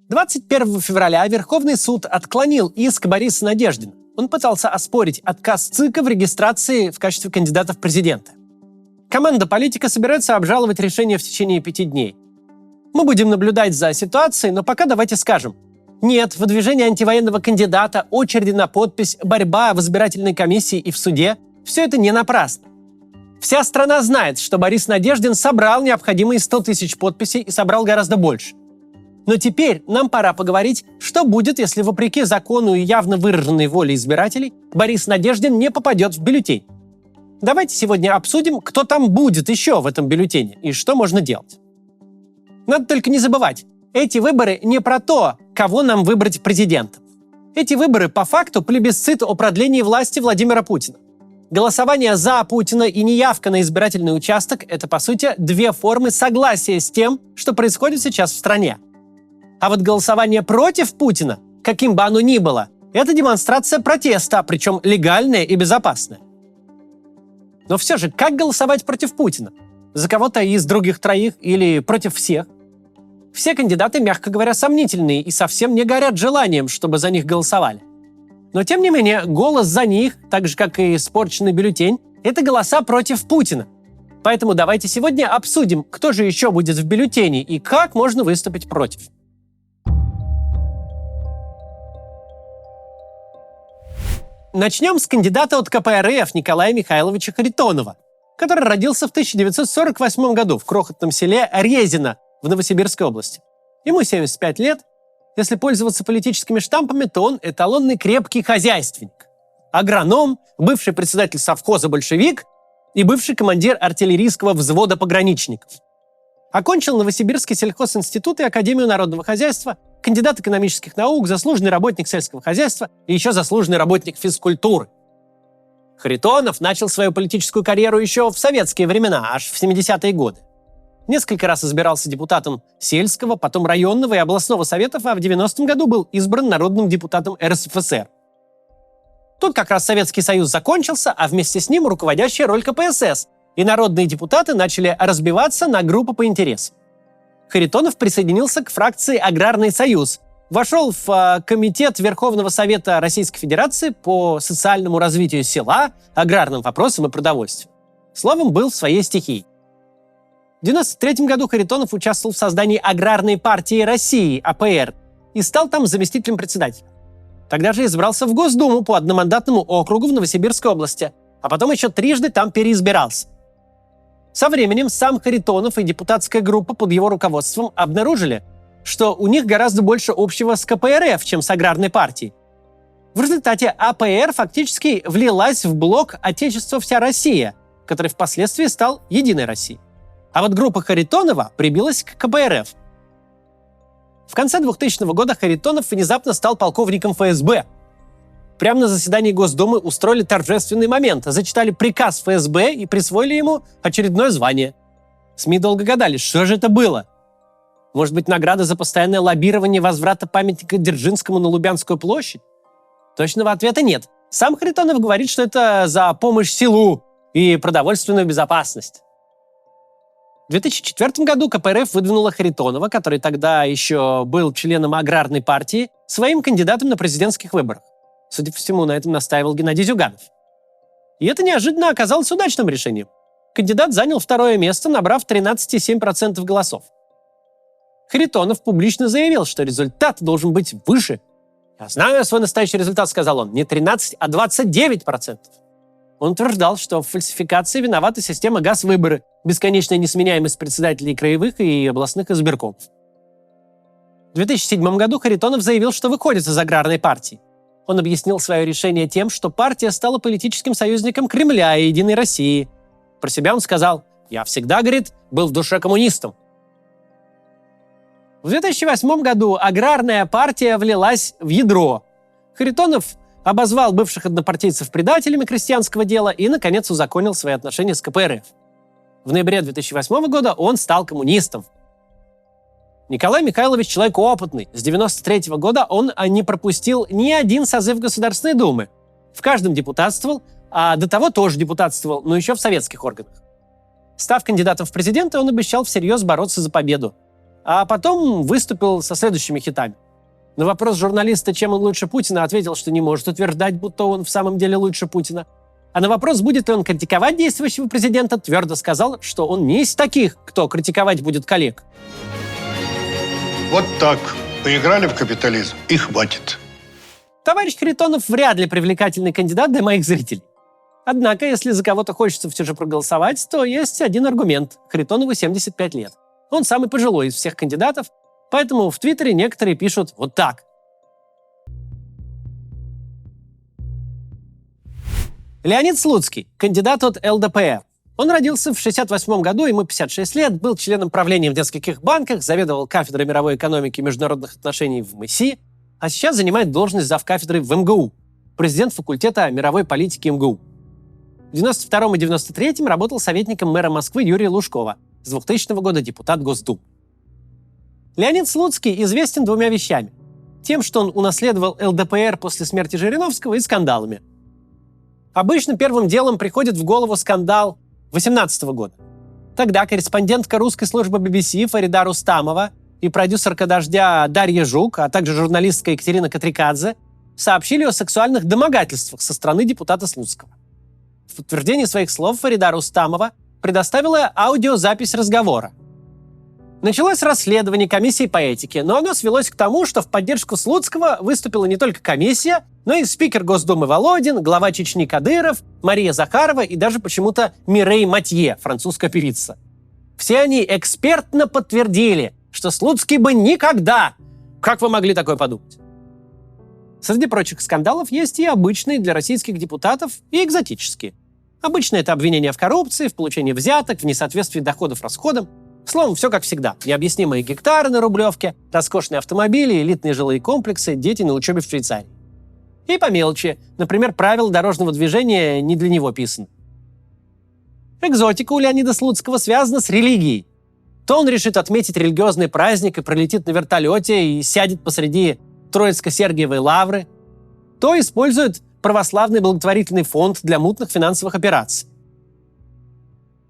21 февраля Верховный суд отклонил иск Бориса Надеждина. Он пытался оспорить отказ ЦИКа в регистрации в качестве кандидата в президенты. Команда политика собирается обжаловать решение в течение 5 дней. Мы будем наблюдать за ситуацией, но пока давайте скажем. Нет, выдвижение антивоенного кандидата, очереди на подпись, борьба в избирательной комиссии и в суде – все это не напрасно. Вся страна знает, что Борис Надеждин собрал необходимые 100 тысяч подписей и собрал гораздо больше. Но теперь нам пора поговорить, что будет, если, вопреки закону и явно выраженной воле избирателей, Борис Надеждин не попадет в бюллетень. Давайте сегодня обсудим, кто там будет еще в этом бюллетене и что можно делать. Надо только не забывать, эти выборы не про то, кого нам выбрать президентом. Эти выборы по факту плебисцит о продлении власти Владимира Путина. Голосование за Путина и неявка на избирательный участок – это, по сути, две формы согласия с тем, что происходит сейчас в стране. А вот голосование против Путина, каким бы оно ни было, это демонстрация протеста, причем легальная и безопасная. Но все же, как голосовать против Путина? За кого-то из других троих или против всех? Все кандидаты, мягко говоря, сомнительные и совсем не горят желанием, чтобы за них голосовали. Но, тем не менее, голос за них, так же, как и испорченный бюллетень, это голоса против Путина. Поэтому давайте сегодня обсудим, кто же еще будет в бюллетене и как можно выступить против. Начнем с кандидата от КПРФ Николая Михайловича Харитонова, который родился в 1948 году в крохотном селе Резино в Новосибирской области. Ему 75 лет. Если пользоваться политическими штампами, то он эталонный крепкий хозяйственник. Агроном, бывший председатель совхоза «Большевик» и бывший командир артиллерийского взвода пограничников. Окончил Новосибирский сельхозинститут и Академию народного хозяйства, кандидат экономических наук, заслуженный работник сельского хозяйства и еще заслуженный работник физкультуры. Харитонов начал свою политическую карьеру еще в советские времена, аж в 70-е годы. Несколько раз избирался депутатом сельского, потом районного и областного советов, а в 90-м году был избран народным депутатом РСФСР. Тут как раз Советский Союз закончился, а вместе с ним руководящая роль КПСС, и народные депутаты начали разбиваться на группы по интересам. Харитонов присоединился к фракции «Аграрный союз», вошел в Комитет Верховного Совета Российской Федерации по социальному развитию села, аграрным вопросам и продовольствию. Словом, был в своей стихии. В 1993 году Харитонов участвовал в создании Аграрной партии России, АПР, и стал там заместителем председателя. Тогда же избрался в Госдуму по одномандатному округу в Новосибирской области, а потом еще трижды там переизбирался. Со временем сам Харитонов и депутатская группа под его руководством обнаружили, что у них гораздо больше общего с КПРФ, чем с Аграрной партией. В результате АПР фактически влилась в блок «Отечество вся Россия», который впоследствии стал «Единой Россией». А вот группа Харитонова прибилась к КПРФ. В конце 2000 года Харитонов внезапно стал полковником ФСБ. Прямо на заседании Госдумы устроили торжественный момент, зачитали приказ ФСБ и присвоили ему очередное звание. СМИ долго гадали, что же это было. Может быть, награда за постоянное лоббирование возврата памятника Дзержинскому на Лубянскую площадь? Точного ответа нет. Сам Харитонов говорит, что это за помощь селу и продовольственную безопасность. В 2004 году КПРФ выдвинула Харитонова, который тогда еще был членом Аграрной партии, своим кандидатом на президентских выборах. Судя по всему, на этом настаивал Геннадий Зюганов. И это неожиданно оказалось удачным решением. Кандидат занял второе место, набрав 13,7% голосов. Харитонов публично заявил, что результат должен быть выше. «Я знаю свой настоящий результат», — сказал он, — не 13, а 29%. Он утверждал, что в фальсификации виновата система ГАЗ-выборы, бесконечная несменяемость председателей краевых и областных избиркомов. В 2007 году Харитонов заявил, что выходит из Аграрной партии. Он объяснил свое решение тем, что партия стала политическим союзником Кремля и Единой России. Про себя он сказал: «Я всегда, говорит, был в душе коммунистом». В 2008 году Аграрная партия влилась в ядро. Харитонов обозвал бывших однопартийцев предателями крестьянского дела и, наконец, узаконил свои отношения с КПРФ. В ноябре 2008 года он стал коммунистом. Николай Михайлович человек опытный. С 1993 года он не пропустил ни один созыв Государственной Думы. В каждом депутатствовал, а до того тоже депутатствовал, но еще в советских органах. Став кандидатом в президенты, он обещал всерьез бороться за победу. а потом выступил со следующими хитами. На вопрос журналиста, чем он лучше Путина, ответил, что не может утверждать, будто он в самом деле лучше Путина. А на вопрос, будет ли он критиковать действующего президента, твердо сказал, что он не из таких, кто критиковать будет коллег. Вот так. Поиграли в капитализм и хватит. Товарищ Харитонов вряд ли привлекательный кандидат для моих зрителей. Однако, если за кого-то хочется все же проголосовать, то есть один аргумент. Харитонову 75 лет. Он самый пожилой из всех кандидатов, поэтому в Твиттере некоторые пишут вот так. Леонид Слуцкий, кандидат от ЛДПР. Он родился в 1968 году, ему 56 лет, был членом правления в нескольких банках, заведовал кафедрой мировой экономики и международных отношений в МИСИ, а сейчас занимает должность завкафедры в МГУ, президент факультета мировой политики МГУ. В 1992 и 1993 работал советником мэра Москвы Юрия Лужкова, с 2000 года депутат Госдумы. Леонид Слуцкий известен двумя вещами. Тем, что он унаследовал ЛДПР после смерти Жириновского, и скандалами. Обычно первым делом приходит в голову скандал 2018 года. Тогда корреспондентка русской службы BBC Фарида Рустамова и продюсерка «Дождя» Дарья Жук, а также журналистка Екатерина Катрикадзе сообщили о сексуальных домогательствах со стороны депутата Слуцкого. В подтверждение своих слов Фарида Рустамова предоставила аудиозапись разговора. Началось расследование комиссии по этике, но оно свелось к тому, что в поддержку Слуцкого выступила не только комиссия, но и спикер Госдумы Володин, глава Чечни Кадыров, Мария Захарова и даже почему-то Мирей Матье, французская певица. Все они экспертно подтвердили, что Слуцкий бы никогда... Как вы могли такое подумать? Среди прочих скандалов есть и обычные для российских депутатов, и экзотические. Обычно это обвинения в коррупции, в получении взяток, в несоответствии доходов расходам. Словом, все как всегда. Необъяснимые гектары на Рублевке, роскошные автомобили, элитные жилые комплексы, дети на учебе в Швейцарии. И по мелочи. Например, правила дорожного движения не для него писаны. Экзотика у Леонида Слуцкого связана с религией. То он решит отметить религиозный праздник и пролетит на вертолете и сядет посреди Троицко-Сергиевой лавры, то использует православный благотворительный фонд для мутных финансовых операций.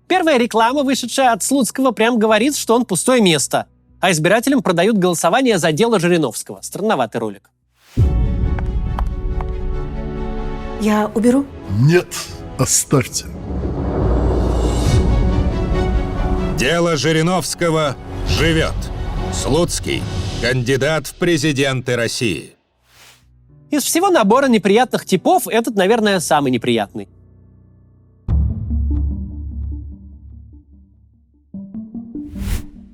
Первая реклама, вышедшая от Слуцкого, прям говорит, что он пустое место, а избирателям продают голосование за дело Жириновского. Странноватый ролик. Я уберу? Нет, оставьте. Дело Жириновского живет. Слуцкий – кандидат в президенты России. Из всего набора неприятных типов этот, наверное, самый неприятный.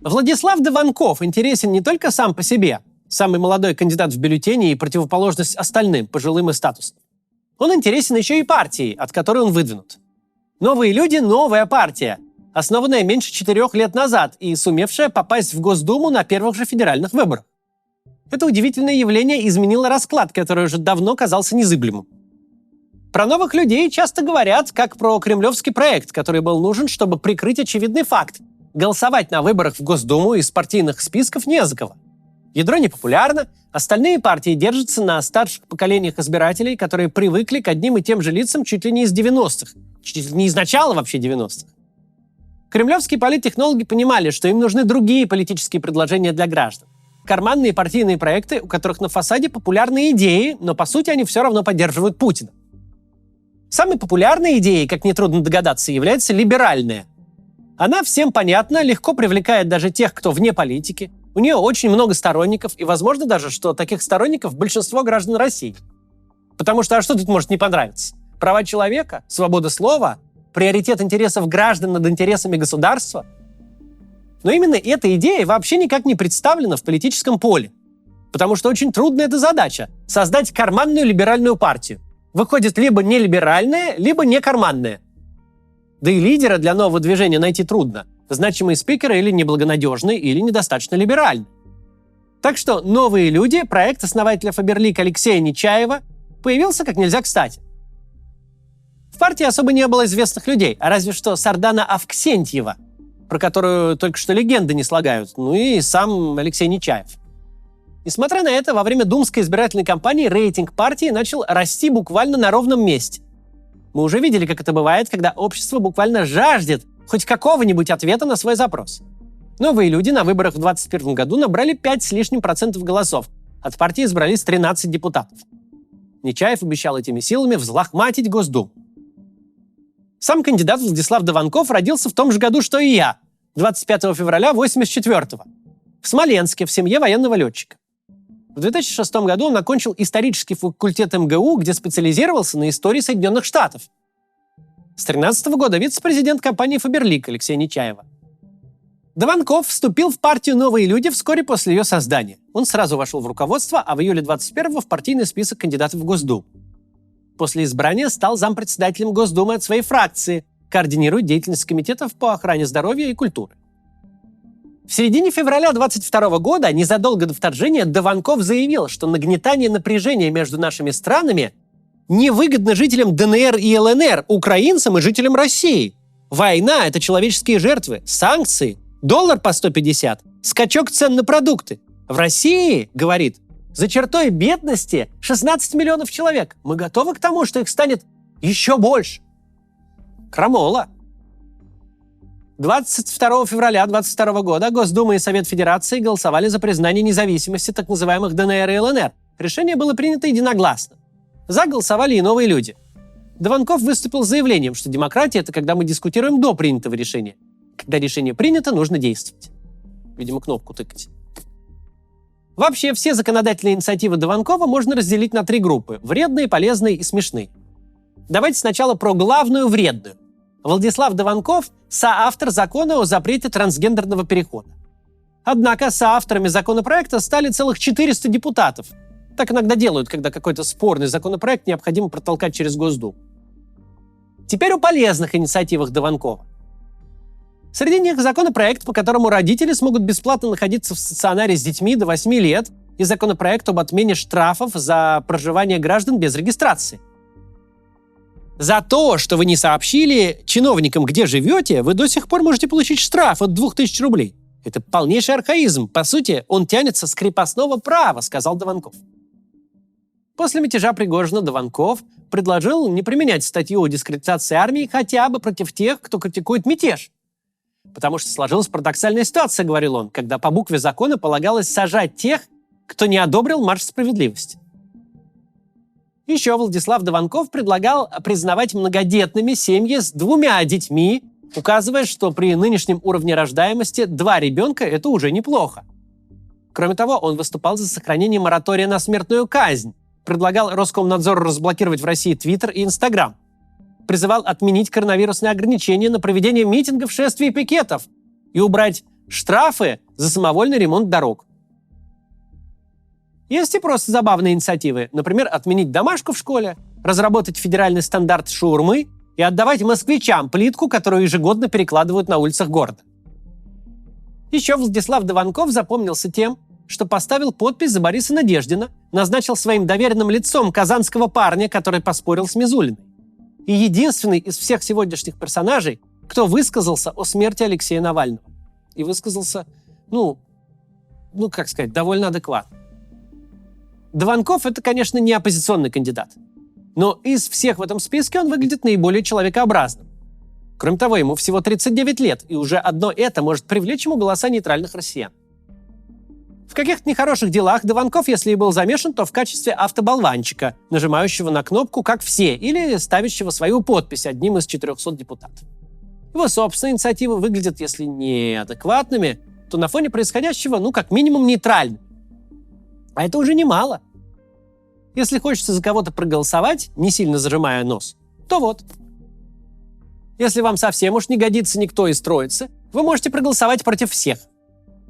Владислав Дованков интересен не только сам по себе, самый молодой кандидат в бюллетени и противоположность остальным, пожилым и статусным. Он интересен еще и партии, от которой он выдвинут. «Новые люди» — новая партия, основанная меньше 4 лет назад и сумевшая попасть в Госдуму на первых же федеральных выборах. Это удивительное явление изменило расклад, который уже давно казался незыблемым. Про новых людей часто говорят, как про кремлевский проект, который был нужен, чтобы прикрыть очевидный факт. Голосовать на выборах в Госдуму из партийных списков не за кого. Ядро непопулярно, остальные партии держатся на старших поколениях избирателей, которые привыкли к одним и тем же лицам чуть ли не из 90-х. Чуть ли не из начала вообще 90-х. Кремлевские политтехнологи понимали, что им нужны другие политические предложения для граждан. Карманные партийные проекты, у которых на фасаде популярные идеи, но по сути они все равно поддерживают Путина. Самой популярной идеей, как нетрудно догадаться, является либеральная. Она всем понятна, легко привлекает даже тех, кто вне политики. У нее очень много сторонников, и возможно даже, что таких сторонников большинство граждан России. Потому что, а что тут может не понравиться? Права человека, свобода слова, приоритет интересов граждан над интересами государства. Но именно эта идея вообще никак не представлена в политическом поле. Потому что очень трудная эта задача – создать карманную либеральную партию. Выходит либо не либеральная, либо не карманная. Да и лидера для нового движения найти трудно. Значимые спикеры или неблагонадежны, или недостаточно либеральны. Так что «Новые люди», проект основателя Фаберлик Алексея Нечаева, появился как нельзя кстати. В партии особо не было известных людей, а разве что Сардана Авксентьева, про которую только что легенды не слагают, ну и сам Алексей Нечаев. Несмотря на это, во время думской избирательной кампании рейтинг партии начал расти буквально на ровном месте. Мы уже видели, как это бывает, когда общество буквально жаждет хоть какого-нибудь ответа на свой запрос. Новые люди на выборах в 2021 году набрали 5 с лишним процентов голосов. От партии избрались 13 депутатов. Нечаев обещал этими силами взлохматить Госдуму. Сам кандидат Владислав Дованков родился в том же году, что и я, 25 февраля 1984-го, в Смоленске, в семье военного летчика. В 2006 году он окончил исторический факультет МГУ, где специализировался на истории Соединенных Штатов. С 2013 года вице-президент компании «Фаберлик» Алексея Нечаева. Дованков вступил в партию «Новые люди» вскоре после ее создания. Он сразу вошел в руководство, а в июле 21-го в партийный список кандидатов в Госдуму. После избрания стал зампредседателем Госдумы от своей фракции, координирует деятельность комитетов по охране здоровья и культуры. В середине февраля 22 года, незадолго до вторжения, Дованков заявил, что нагнетание напряжения между нашими странами невыгодно жителям ДНР и ЛНР, украинцам и жителям России. Война – это человеческие жертвы, санкции, доллар по 150, скачок цен на продукты. В России, говорит, за чертой бедности 16 миллионов человек. Мы готовы к тому, что их станет еще больше. Крамола. 22 февраля 2022 года Госдума и Совет Федерации голосовали за признание независимости так называемых ДНР и ЛНР. Решение было принято единогласно. За голосовали и новые люди. Дованков выступил с заявлением, что демократия – это когда мы дискутируем до принятого решения. Когда решение принято, нужно действовать. Видимо, кнопку тыкать. Вообще, все законодательные инициативы Дованкова можно разделить на 3 группы – вредные, полезные и смешные. Давайте сначала про главную вредную. Владислав Дованков – соавтор закона о запрете трансгендерного перехода. Однако соавторами законопроекта стали целых 400 депутатов. Так иногда делают, когда какой-то спорный законопроект необходимо протолкать через Госдуму. Теперь о полезных инициативах Дованкова. Среди них законопроект, по которому родители смогут бесплатно находиться в стационаре с детьми до 8 лет, и законопроект об отмене штрафов за проживание граждан без регистрации. За то, что вы не сообщили чиновникам, где живете, вы до сих пор можете получить штраф от 2000 рублей. Это полнейший архаизм. По сути, он тянется с крепостного права, сказал Дованков. После мятежа Пригожина Дованков предложил не применять статью о дискредитации армии хотя бы против тех, кто критикует мятеж. Потому что сложилась парадоксальная ситуация, говорил он, когда по букве закона полагалось сажать тех, кто не одобрил марш справедливости. Еще Владислав Дованков предлагал признавать многодетными семьи с 2 детьми, указывая, что при нынешнем уровне рождаемости 2 ребенка – это уже неплохо. Кроме того, он выступал за сохранение моратория на смертную казнь, предлагал Роскомнадзору разблокировать в России Твиттер и Инстаграм, призывал отменить коронавирусные ограничения на проведение митингов, шествий и пикетов и убрать штрафы за самовольный ремонт дорог. Есть и просто забавные инициативы. Например, отменить домашку в школе, разработать федеральный стандарт шаурмы и отдавать москвичам плитку, которую ежегодно перекладывают на улицах города. Еще Владислав Дованков запомнился тем, что поставил подпись за Бориса Надеждина, назначил своим доверенным лицом казанского парня, который поспорил с Мизулиной. И единственный из всех сегодняшних персонажей, кто высказался о смерти Алексея Навального. И высказался, довольно адекватно. Дованков – это, конечно, не оппозиционный кандидат. Но из всех в этом списке он выглядит наиболее человекообразным. Кроме того, ему всего 39 лет, и уже одно это может привлечь ему голоса нейтральных россиян. В каких-то нехороших делах Дованков, если и был замешан, то в качестве автоболванчика, нажимающего на кнопку «как все» или ставящего свою подпись одним из 400 депутатов. Его собственные инициативы выглядят, если не адекватными, то на фоне происходящего, как минимум, нейтральными. А это уже немало. Если хочется за кого-то проголосовать, не сильно зажимая нос, то вот. Если вам совсем уж не годится никто из троицы, вы можете проголосовать против всех.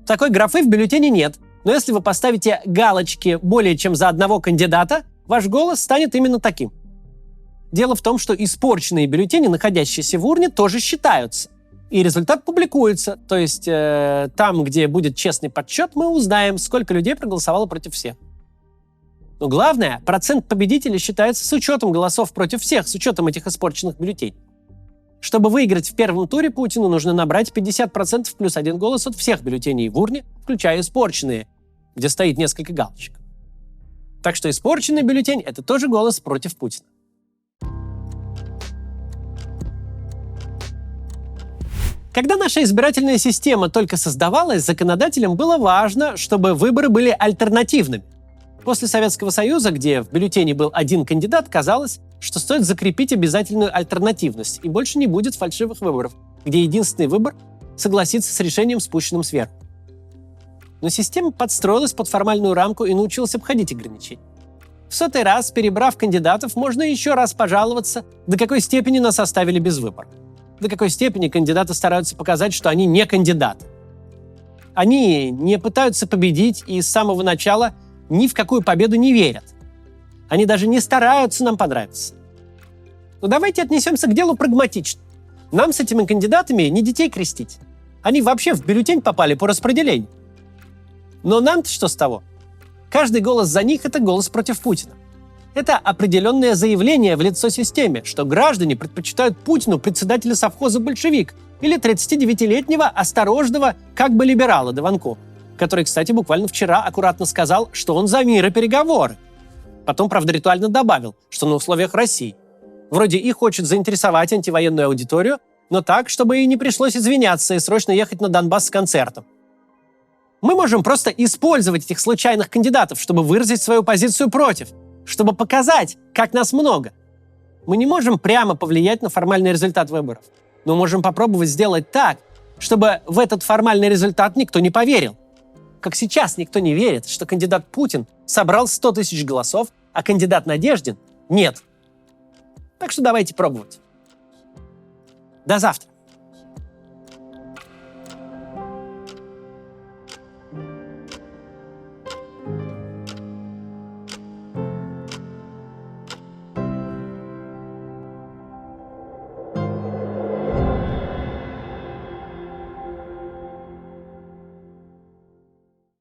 Такой графы в бюллетене нет, но если вы поставите галочки более чем за одного кандидата, ваш голос станет именно таким. Дело в том, что испорченные бюллетени, находящиеся в урне, тоже считаются. И результат публикуется, то есть там, где будет честный подсчет, мы узнаем, сколько людей проголосовало против всех. Но главное, процент победителей считается с учетом голосов против всех, с учетом этих испорченных бюллетеней. Чтобы выиграть в первом туре, Путину нужно набрать 50% плюс 1 голос от всех бюллетеней в урне, включая испорченные, где стоит несколько галочек. Так что испорченный бюллетень – это тоже голос против Путина. Когда наша избирательная система только создавалась, законодателям было важно, чтобы выборы были альтернативными. После Советского Союза, где в бюллетене был один кандидат, казалось, что стоит закрепить обязательную альтернативность, и больше не будет фальшивых выборов, где единственный выбор — согласиться с решением, спущенным сверху. Но система подстроилась под формальную рамку и научилась обходить ограничения. В 100-й раз, перебрав кандидатов, можно еще раз пожаловаться, до какой степени нас оставили без выбора. До какой степени кандидаты стараются показать, что они не кандидаты. Они не пытаются победить и с самого начала ни в какую победу не верят. Они даже не стараются нам понравиться. Но давайте отнесемся к делу прагматично. Нам с этими кандидатами не детей крестить. Они вообще в бюллетень попали по распределению. Но нам-то что с того? Каждый голос за них – это голос против Путина. Это определенное заявление в лицо системе, что граждане предпочитают Путину председателя совхоза «Большевик» или 39-летнего осторожного как бы либерала Дованко, который, кстати, буквально вчера аккуратно сказал, что он за мир и переговоры. Потом, правда, ритуально добавил, что на условиях России. Вроде и хочет заинтересовать антивоенную аудиторию, но так, чтобы ей не пришлось извиняться и срочно ехать на Донбасс с концертом. Мы можем просто использовать этих случайных кандидатов, чтобы выразить свою позицию против, чтобы показать, как нас много. Мы не можем прямо повлиять на формальный результат выборов, но можем попробовать сделать так, чтобы в этот формальный результат никто не поверил. Как сейчас никто не верит, что кандидат Путин собрал 100 тысяч голосов, а кандидат Надеждин – нет. Так что давайте пробовать. До завтра.